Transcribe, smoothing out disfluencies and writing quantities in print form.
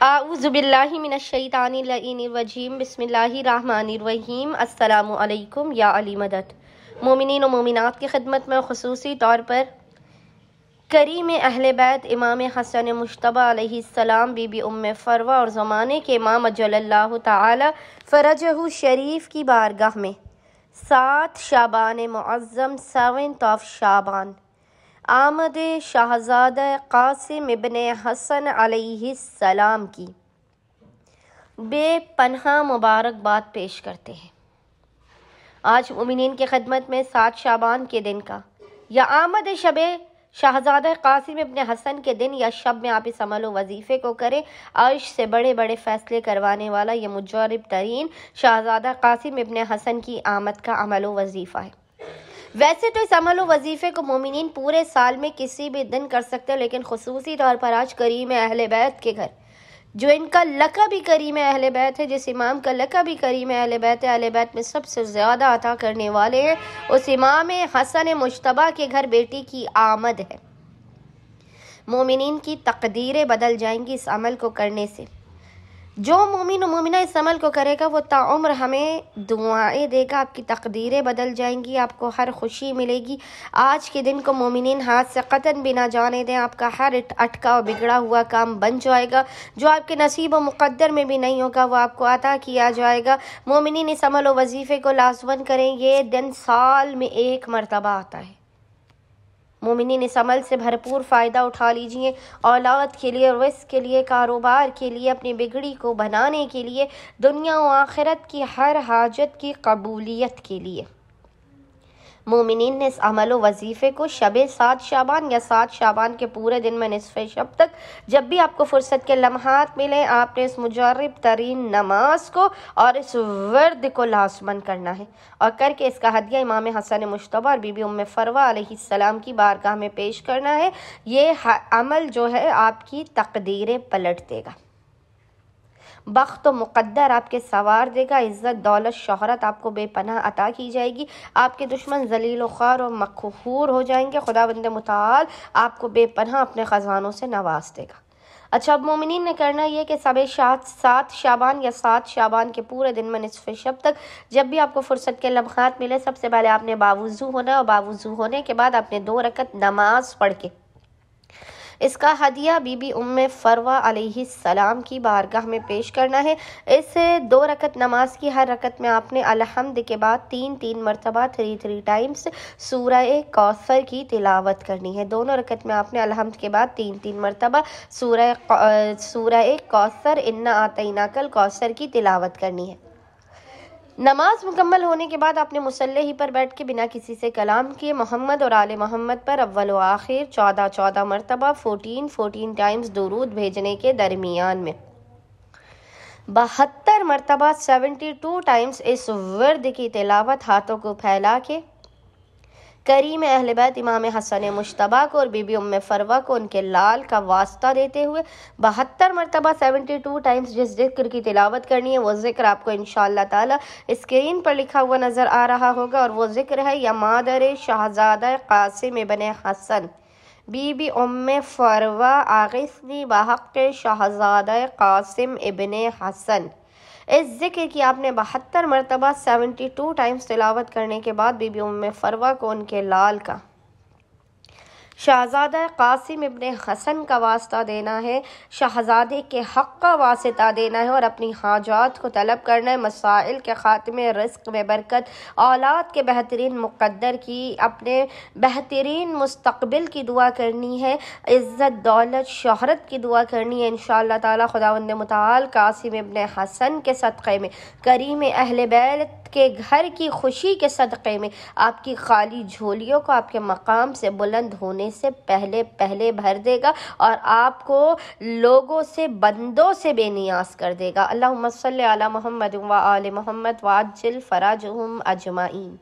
اعوذ باللہ من الشیطان اللعین الرجیم بسم اللہ الرحمن الرحیم السلام علیکم یا علی مدد۔ مومنین و مومنات کی خدمت میں خصوصی طور پر کریم اہل بیت امام حسن مجتبیٰ علیہ السلام بی بی ام فروہ اور زمانے کے امام اجل اللہ تعالی فرجہ شریف کی بارگاہ میں 7 شعبان معظم 7 شعبان آمد شہزادہ قاسم ابن حسن علیہ السلام کی بے پناہ مبارکباد پیش کرتے ہیں۔ آج مومنین کی خدمت میں 7 شعبان کے دن کا یا آمد شب شہزادہ قاسم ابن حسن کے دن یا شب میں آپ اس عمل و وظیفے کو کریں۔ عرش سے بڑے بڑے فیصلے کروانے والا یہ مجرب ترین شہزادہ قاسم ابن حسن کی آمد کا عمل و وظیفہ ہے۔ ویسے تو اس عمل و وظیفے کو مومنین پورے سال میں کسی بھی دن کر سکتے ہیں، لیکن خصوصی طور پر آج کریم اہل بیت کے گھر، جو ان کا لقب بھی کریم اہل بیت ہے، جس امام کا لقب بھی کریم اہل بیت ہے، اہل بیت میں سب سے زیادہ عطا کرنے والے ہیں، اس امام حسن مجتبیٰ کے گھر بیٹی کی آمد ہے۔ مومنین کی تقدیریں بدل جائیں گی اس عمل کو کرنے سے۔ جو مومن و مومنہ اس عمل کو کرے گا وہ تا عمر ہمیں دعائیں دے گا، آپ کی تقدیریں بدل جائیں گی، آپ کو ہر خوشی ملے گی۔ آج کے دن کو مومنین ہاتھ سے قطعاً بھی نہ جانے دیں، آپ کا ہر اٹکا و بگڑا ہوا کام بن جائے گا، جو آپ کے نصیب و مقدر میں بھی نہیں ہوگا وہ آپ کو عطا کیا جائے گا۔ مومنین اس عمل و وظیفے کو لازماً کریں، یہ دن سال میں 1 مرتبہ آتا ہے۔ مومنین اس عمل سے بھرپور فائدہ اٹھا لیجئے، اولاد کے لیے، رزق کے لیے، کاروبار کے لیے، اپنی بگڑی کو بنانے کے لیے، دنیا و آخرت کی ہر حاجت کی قبولیت کے لیے۔ مومنین نے اس عمل و وظیفے کو شب 7 شعبان یا 7 شعبان کے پورے دن میں نصف شب تک جب بھی آپ کو فرصت کے لمحات ملیں، آپ نے اس مجرب ترین نماز کو اور اس ورد کو لازماً کرنا ہے اور کر کے اس کا ہدیہ امام حسن مجتبیٰ اور بی بی ام فروہ علیہ السلام کی بارگاہ میں پیش کرنا ہے۔ یہ عمل جو ہے آپ کی تقدیریں پلٹ دے گا، بخت و مقدر آپ کے سوار دے گا، عزت دولت شہرت آپ کو بے پناہ عطا کی جائے گی، آپ کے دشمن ذلیل و خوار و مقہور ہو جائیں گے، خداوند متعال آپ کو بے پناہ اپنے خزانوں سے نواز دے گا۔ اچھا، اب مومنین نے کرنا یہ کہ 7 شعبان یا 7 شعبان کے پورے دن میں نصف شب تک جب بھی آپ کو فرصت کے لمحات ملے، سب سے پہلے آپ نے باوضو ہونا ہے اور باوضو ہونے کے بعد آپ نے 2 رکعت نماز پڑھ کے اس کا ہدیہ بی بی ام فروہ علیہ السلام کی بارگاہ میں پیش کرنا ہے۔ اس 2 رکعت نماز کی ہر رکعت میں آپ نے الحمد کے بعد 3 مرتبہ 3 ٹائمز سورہ کوثر کی تلاوت کرنی ہے۔ دونوں رکعت میں آپ نے الحمد کے بعد 3 مرتبہ سورہ کوثر انا اعطیناک الکوثر کی تلاوت کرنی ہے۔ نماز مکمل ہونے کے بعد آپ نے مصلی پر بیٹھ کے بنا کسی سے کلام کیے محمد اور آل محمد پر اول و آخر 14 مرتبہ 14 ٹائمز درود بھیجنے کے درمیان میں 72 مرتبہ 72 ٹائمز اس ورد کی تلاوت ہاتھوں کو پھیلا کے کریم اہل بیت امام حسن مجتبیٰ کو اور بی بی ام فروہ کو ان کے لال کا واسطہ دیتے ہوئے 72 مرتبہ 72 ٹائمز جس ذکر کی تلاوت کرنی ہے وہ ذکر آپ کو انشاءاللہ تعالی اسکرین پر لکھا ہوا نظر آ رہا ہوگا، اور وہ ذکر ہے یا مادر شہزادہ قاسم ابن حسن بی بی ام فروہ اغثنی بحق شہزادہ قاسم ابن حسن۔ اس ذکر کی آپ نے 72 مرتبہ 72 ٹائمز تلاوت کرنے کے بعد بی بی ام فروہ کو ان کے لال کا شہزادہ قاسم ابن حسن کا واسطہ دینا ہے، شہزادے کے حق کا واسطہ دینا ہے اور اپنی حاجات کو طلب کرنا ہے، مسائل کے خاتمے، رزق میں برکت، اولاد کے بہترین مقدر کی، اپنے بہترین مستقبل کی دعا کرنی ہے، عزت دولت شہرت کی دعا کرنی ہے۔ انشاءاللہ تعالی خداوند متعال قاسم ابن حسن کے صدقے میں، کریم اہل بیت کے گھر کی خوشی کے صدقے میں آپ کی خالی جھولیوں کو آپ کے مقام سے بلند ہونے سے پہلے بھر دے گا اور آپ کو لوگوں سے، بندوں سے بے نیاز کر دے گا۔ اللہم صلی علی محمد و آل محمد وعجل فراجہم اجمعین۔